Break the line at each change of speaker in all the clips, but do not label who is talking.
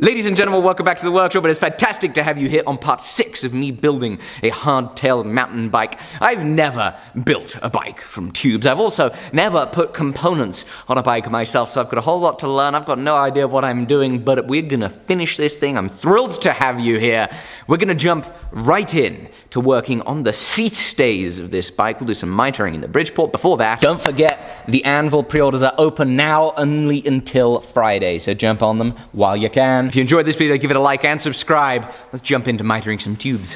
Ladies and gentlemen, welcome back to the workshop. It is fantastic to have you here on part 6 of me building a hardtail mountain bike. I've never built a bike from tubes. I've also never put components on a bike myself, so I've got a whole lot to learn. I've got no idea what I'm doing, but we're gonna finish this thing. I'm thrilled to have you here. We're gonna jump right in to working on the seat stays of this bike. We'll do some mitering in the Bridgeport. Before that, don't forget the Anvil pre-orders are open now only until Friday, so jump on them while you can. If you enjoyed this video, give it a like and subscribe. Let's jump into mitering some tubes.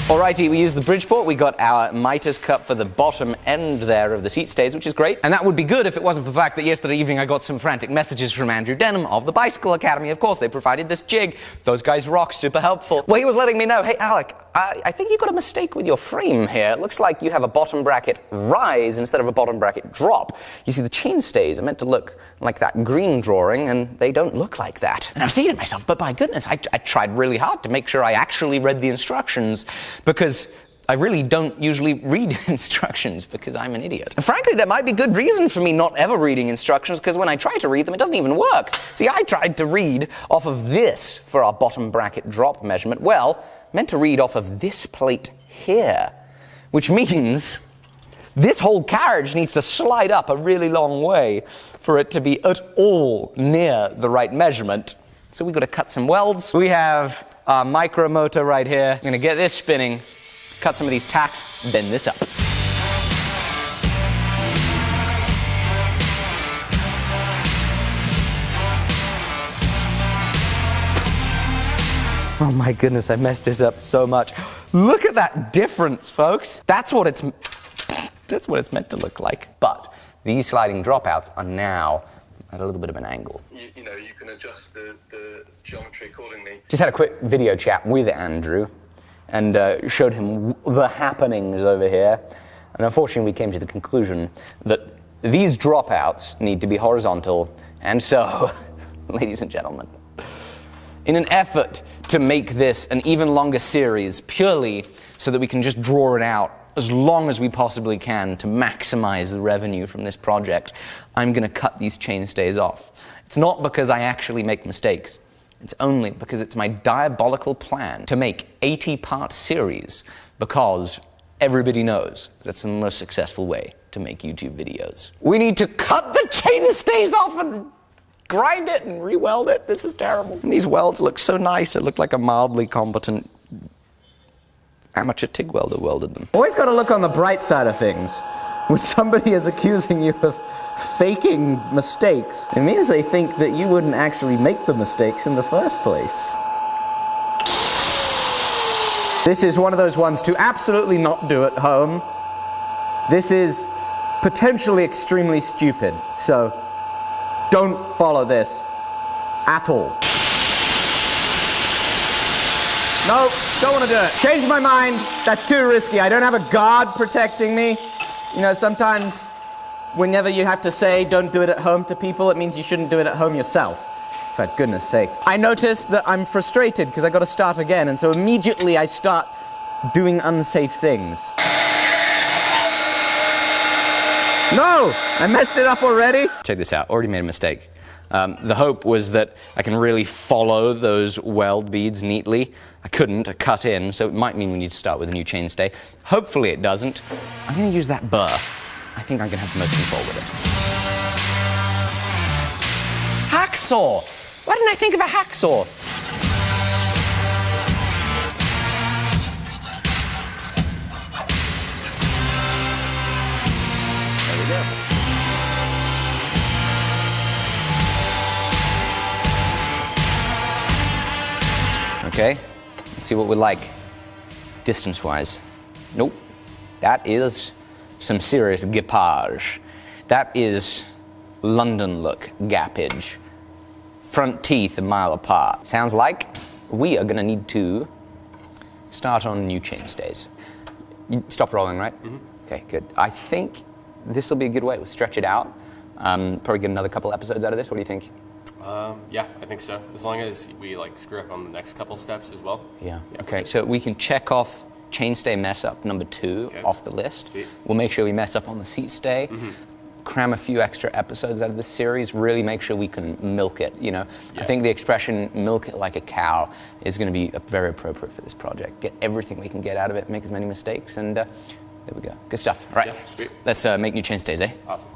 Alrighty, we used the Bridgeport. We got our miters cut for the bottom end there of the seat stays, which is great. And that would be good if it wasn't for the fact that yesterday evening I got some frantic messages from Andrew Denham of the Bicycle Academy. Of course, they provided this jig. Those guys rock, super helpful. Well, he was letting me know, hey, Alec, I think you got a mistake with your frame here. It looks like you have a bottom bracket rise instead of a bottom bracket drop. You see, the chain stays are meant to look like that green drawing, and they don't look like that. And I'm saying to myself, but my goodness, I tried really hard to make sure I actually read the instructions, because I really don't usually read instructions because I'm an idiot. And frankly, there might be good reason for me not ever reading instructions, because when I try to read them, it doesn't even work. See, I tried to read off of this for our bottom bracket drop measurement. Well, meant to read off of this plate here, which means this whole carriage needs to slide up a really long way for it to be at all near the right measurement. So we've got to cut some welds. We have our micro motor right here. I'm gonna get this spinning, cut some of these tacks, bend this up. Oh my goodness, I messed this up so much. Look at that difference, folks. That's what it's meant to look like. But these sliding dropouts are now at a little bit of an angle.
You know, you can adjust the geometry accordingly.
Just had a quick video chat with Andrew and showed him the happenings over here. And unfortunately, we came to the conclusion that these dropouts need to be horizontal. And so, ladies and gentlemen, in an effort to make this an even longer series, purely so that we can just draw it out as long as we possibly can to maximize the revenue from this project, I'm going to cut these chain stays off. It's not because I actually make mistakes. It's only because it's my diabolical plan to make 80-part series, because everybody knows that's the most successful way to make YouTube videos. We need to cut the chain stays off and grind it and re-weld it. This is terrible. And these welds look so nice. It looked like a mildly competent amateur TIG welder welded them. Always got to look on the bright side of things. When somebody is accusing you of faking mistakes, it means they think that you wouldn't actually make the mistakes in the first place. This is one of those ones to absolutely not do at home. This is potentially extremely stupid, so don't follow this at all. No, don't want to do it. Changed my mind. That's too risky. I don't have a guard protecting me. You know, sometimes whenever you have to say don't do it at home to people, it means you shouldn't do it at home yourself. For goodness sake. I notice that I'm frustrated because I got to start again, and so immediately I start doing unsafe things. No! I messed it up already. Check this out. Already made a mistake. The hope was that I can really follow those weld beads neatly. I couldn't. I cut in, so it might mean we need to start with a new chainstay. Hopefully it doesn't. I'm going to use that burr. I think I'm going to have the most control with it. Hacksaw! Why didn't I think of a hacksaw? There we go. Okay, let's see what we like distance-wise. Nope, that is some serious gappage. That is London look gappage. Front teeth a mile apart. Sounds like we are gonna need to start on new chainstays. You stop rolling, right? Mm-hmm. Okay, good. I think this will be a good way to stretch it out. Probably get another couple episodes out of this. What do you think?
Yeah, I think so. As long as we like screw up on the next couple steps as well.
Yeah. Okay, so we can check off chainstay mess up number 2 off the list.
Sweet.
We'll make sure we mess up on the seat stay. Cram a few extra episodes out of this series, really make sure we can milk it, you know. I think the expression milk it like a cow is going to be very appropriate for this project. Get everything we can get out of it, make as many mistakes, and there we go. Good stuff. All right,
Yeah, sweet.
let's make new chainstays, eh?
Awesome.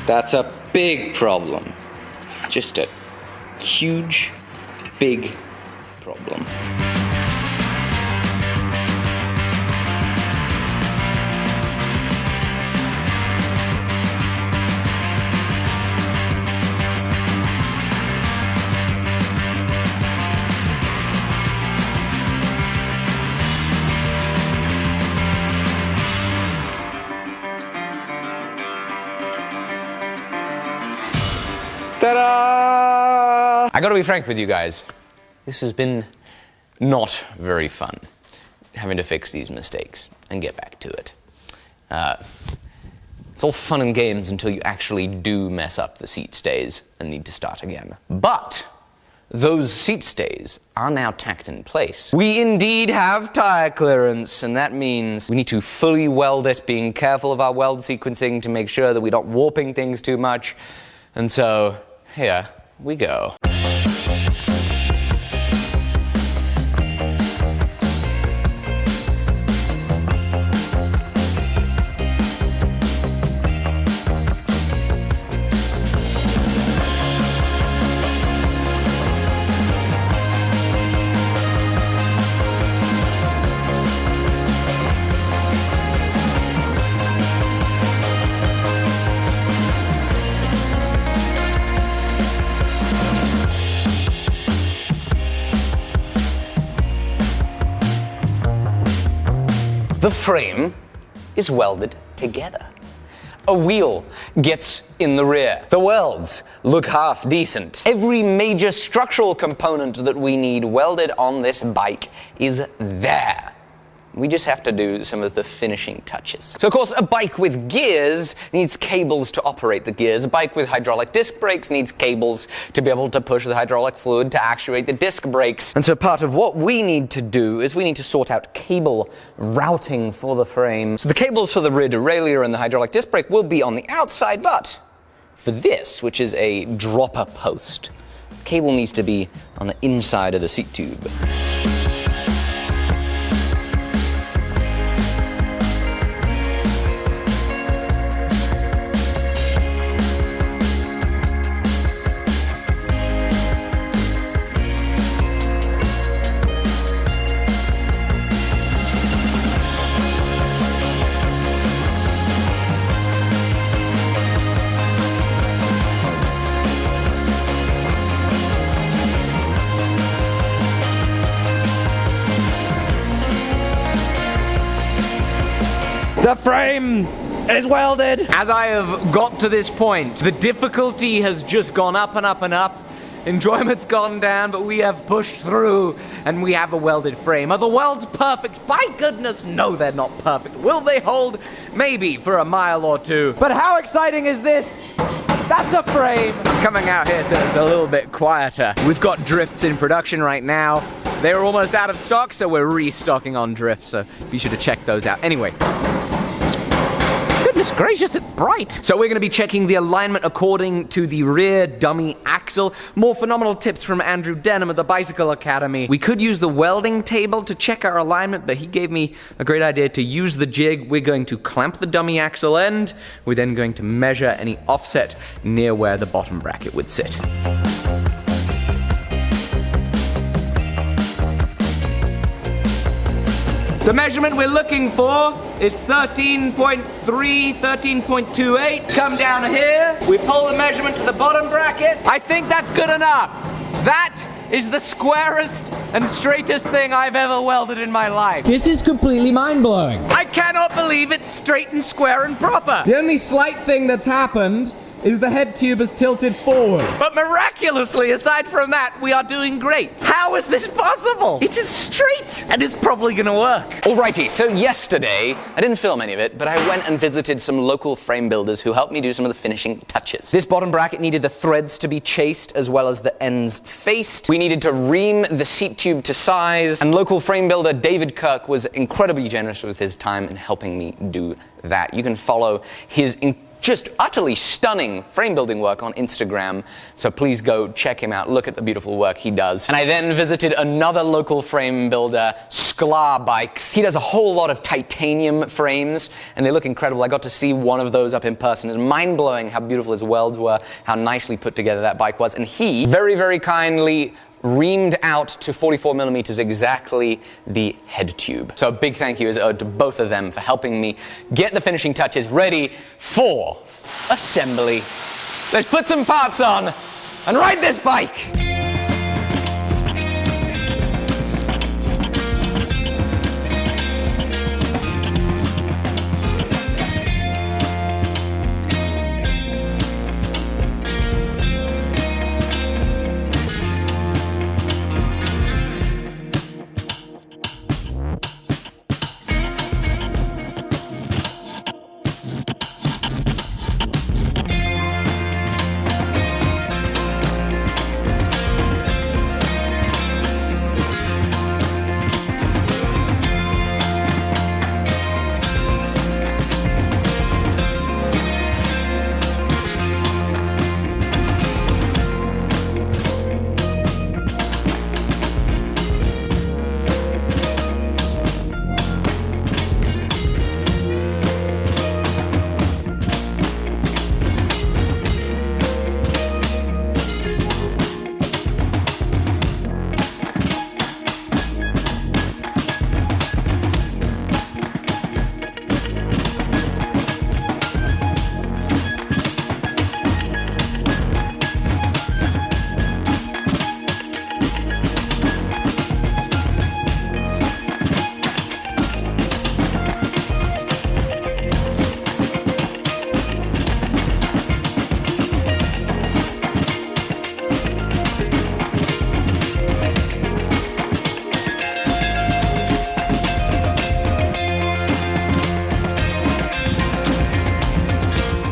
That's a big problem. Just a huge, big problem. Ta-da! I gotta be frank with you guys. This has been not very fun, having to fix these mistakes and get back to it. It's all fun and games until you actually do mess up the seat stays and need to start again. But those seat stays are now tacked in place. We indeed have tire clearance, and that means we need to fully weld it, being careful of our weld sequencing to make sure that we're not warping things too much. And so, here we go. The frame is welded together. A wheel gets in the rear. The welds look half decent. Every major structural component that we need welded on this bike is there. We just have to do some of the finishing touches. So of course, a bike with gears needs cables to operate the gears. A bike with hydraulic disc brakes needs cables to be able to push the hydraulic fluid to actuate the disc brakes. And so part of what we need to do is we need to sort out cable routing for the frame. So the cables for the rear derailleur and the hydraulic disc brake will be on the outside, but for this, which is a dropper post, cable needs to be on the inside of the seat tube.
The frame is welded!
As I have got to this point, the difficulty has just gone up and up and up. Enjoyment's gone down, but we have pushed through and we have a welded frame. Are the welds perfect? By goodness, no, they're not perfect. Will they hold? Maybe for a mile or two. But how exciting is this? That's a frame. Coming out here so it's a little bit quieter. We've got drifts in production right now. They're almost out of stock, so we're restocking on drifts, so be sure to check those out. Anyway, goodness gracious, it's bright. So we're gonna be checking the alignment according to the rear dummy axle. More phenomenal tips from Andrew Denham of the Bicycle Academy. We could use the welding table to check our alignment, but he gave me a great idea to use the jig. We're going to clamp the dummy axle end. We're then going to measure any offset near where the bottom bracket would sit. The measurement we're looking for is 13.3, 13.28. Come down here, we pull the measurement to the bottom bracket. I think that's good enough. That is the squarest and straightest thing I've ever welded in my life.
This is completely mind-blowing.
I cannot believe it's straight and square and proper.
The only slight thing that's happened is the head tube is tilted forward.
But miraculously, aside from that, we are doing great. How is this possible? It is straight, and it's probably gonna work.
Alrighty, so yesterday, I didn't film any of it, but I went and visited some local frame builders who helped me do some of the finishing touches. This bottom bracket needed the threads to be chased as well as the ends faced. We needed to ream the seat tube to size, and local frame builder David Kirk was incredibly generous with his time in helping me do that. You can follow his just utterly stunning frame building work on Instagram, so please go check him out. Look at the beautiful work he does. And I then visited another local frame builder, Sklar Bikes. He does a whole lot of titanium frames, and they look incredible. I got to see one of those up in person. It's mind-blowing how beautiful his welds were, how nicely put together that bike was, and he very, very kindly reamed out to 44 millimeters exactly the head tube. So a big thank you is owed to both of them for helping me get the finishing touches ready for assembly. Let's put some parts on and ride this bike.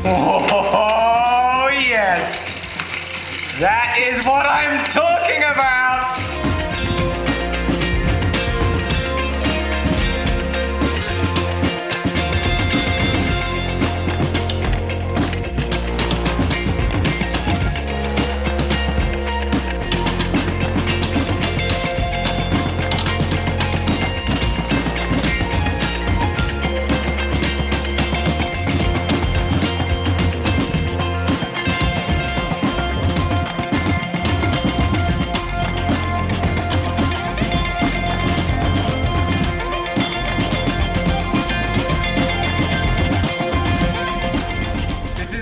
Oh, yes. That is what I'm talking about.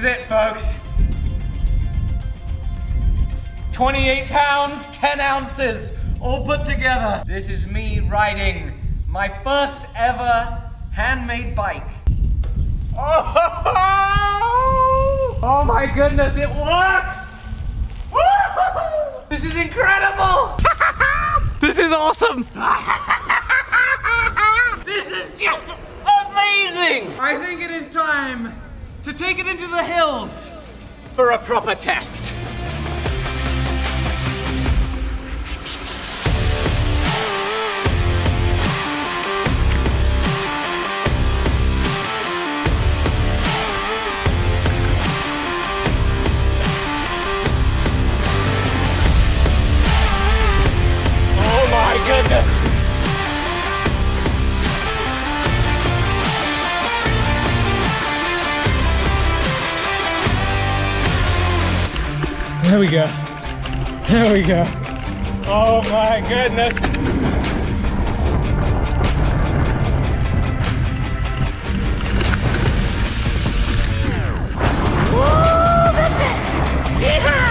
It, folks. 28 pounds, 10 ounces, all put together. This is me riding my first ever handmade bike. Oh my goodness, it works! Woo! This is incredible! This is awesome! This is just amazing! I think it is time to take it into the hills
for a proper test. Oh my goodness!
There we go. There we go. Oh my goodness.
Woo! That's it! Yeehaw!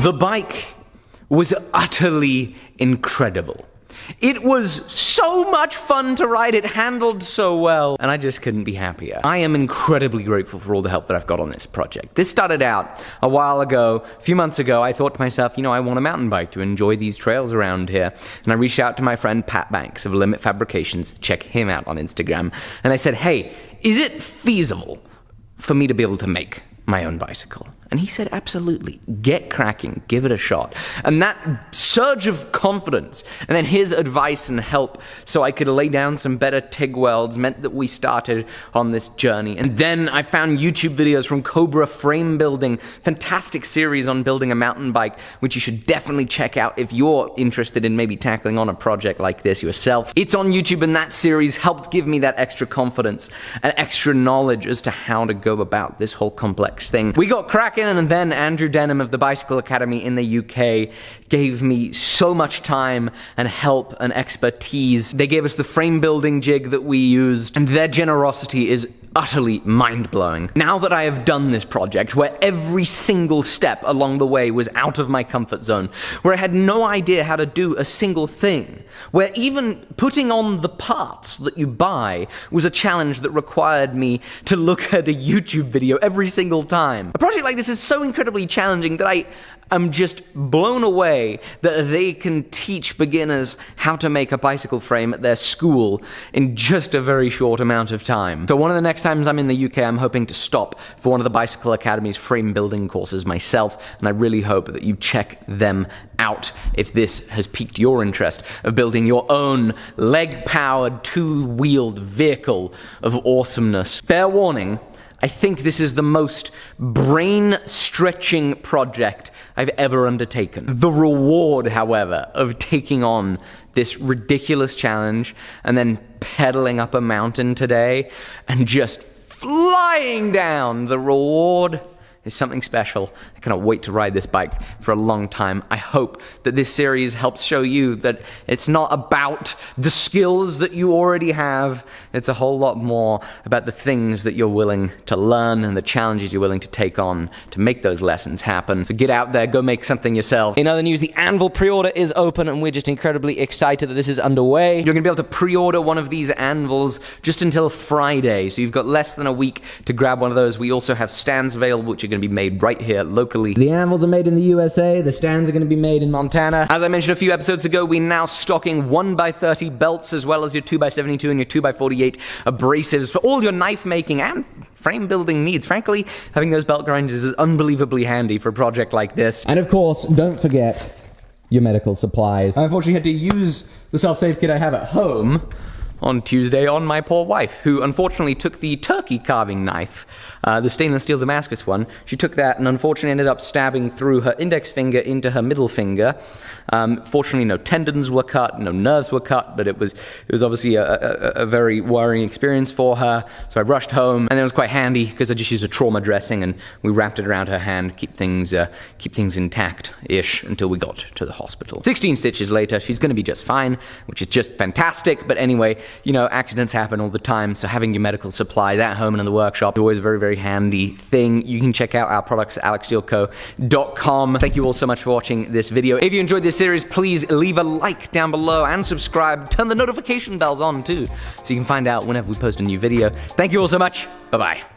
The bike was utterly incredible. It was so much fun to ride, it handled so well, and I just couldn't be happier. I am incredibly grateful for all the help that I've got on this project. This started out a while ago, a few months ago. I thought to myself, you know, I want a mountain bike to enjoy these trails around here. And I reached out to my friend Pat Banks of Limit Fabrications, check him out on Instagram, and I said, hey, is it feasible for me to be able to make my own bicycle? And he said, absolutely, get cracking, give it a shot. And that surge of confidence, and then his advice and help so I could lay down some better TIG welds meant that we started on this journey. And then I found YouTube videos from Cobra Framebuilding, fantastic series on building a mountain bike, which you should definitely check out if you're interested in maybe tackling on a project like this yourself. It's on YouTube, and that series helped give me that extra confidence and extra knowledge as to how to go about this whole complex thing. We got cracking, and then Andrew Denham of the Bicycle Academy in the UK gave me so much time and help and expertise. They gave us the frame building jig that we used, and their generosity is utterly mind-blowing. Now that I have done this project, where every single step along the way was out of my comfort zone, where I had no idea how to do a single thing, where even putting on the parts that you buy was a challenge that required me to look at a YouTube video every single time. A project like this is so incredibly challenging that I'm just blown away that they can teach beginners how to make a bicycle frame at their school in just a very short amount of time. So one of the next times I'm in the UK, I'm hoping to stop for one of the Bicycle Academy's frame building courses myself, and I really hope that you check them out if this has piqued your interest of building your own leg-powered, two-wheeled vehicle of awesomeness. Fair warning, I think this is the most brain-stretching project I've ever undertaken. The reward, however, of taking on this ridiculous challenge and then pedaling up a mountain today and just flying down, the reward is something special. I cannot wait to ride this bike for a long time. I hope that this series helps show you that it's not about the skills that you already have. It's a whole lot more about the things that you're willing to learn and the challenges you're willing to take on to make those lessons happen. So get out there, go make something yourself. In other news, the Anvil pre-order is open, and we're just incredibly excited that this is underway. You're going to be able to pre-order one of these anvils just until Friday, so you've got less than a week to grab one of those. We also have stands available, which are going to be made right here locally. The anvils are made in the USA, the stands are going to be made in Montana. As I mentioned a few episodes ago, we're now stocking 1x30 belts, as well as your 2x72 and your 2x48 abrasives for all your knife making and frame building needs. Frankly, having those belt grinders is unbelievably handy for a project like this. And of course, don't forget your medical supplies. I unfortunately had to use the self-save kit I have at home on Tuesday on my poor wife, who unfortunately took the turkey carving knife, the stainless steel Damascus one. She took that and unfortunately ended up stabbing through her index finger into her middle finger. Fortunately, no tendons were cut, no nerves were cut, but it was obviously a very worrying experience for her. So I rushed home, and it was quite handy because I just used a trauma dressing and we wrapped it around her hand, keep things intact-ish until we got to the hospital. 16 stitches later, she's going to be just fine, which is just fantastic. But anyway, you know, accidents happen all the time, so having your medical supplies at home and in the workshop is always a very, very handy thing. You can check out our products at alecsteelco.com. Thank you all so much for watching this video. If you enjoyed this series, please leave a like down below and subscribe. Turn the notification bells on too, so you can find out whenever we post a new video. Thank you all so much. Bye-bye.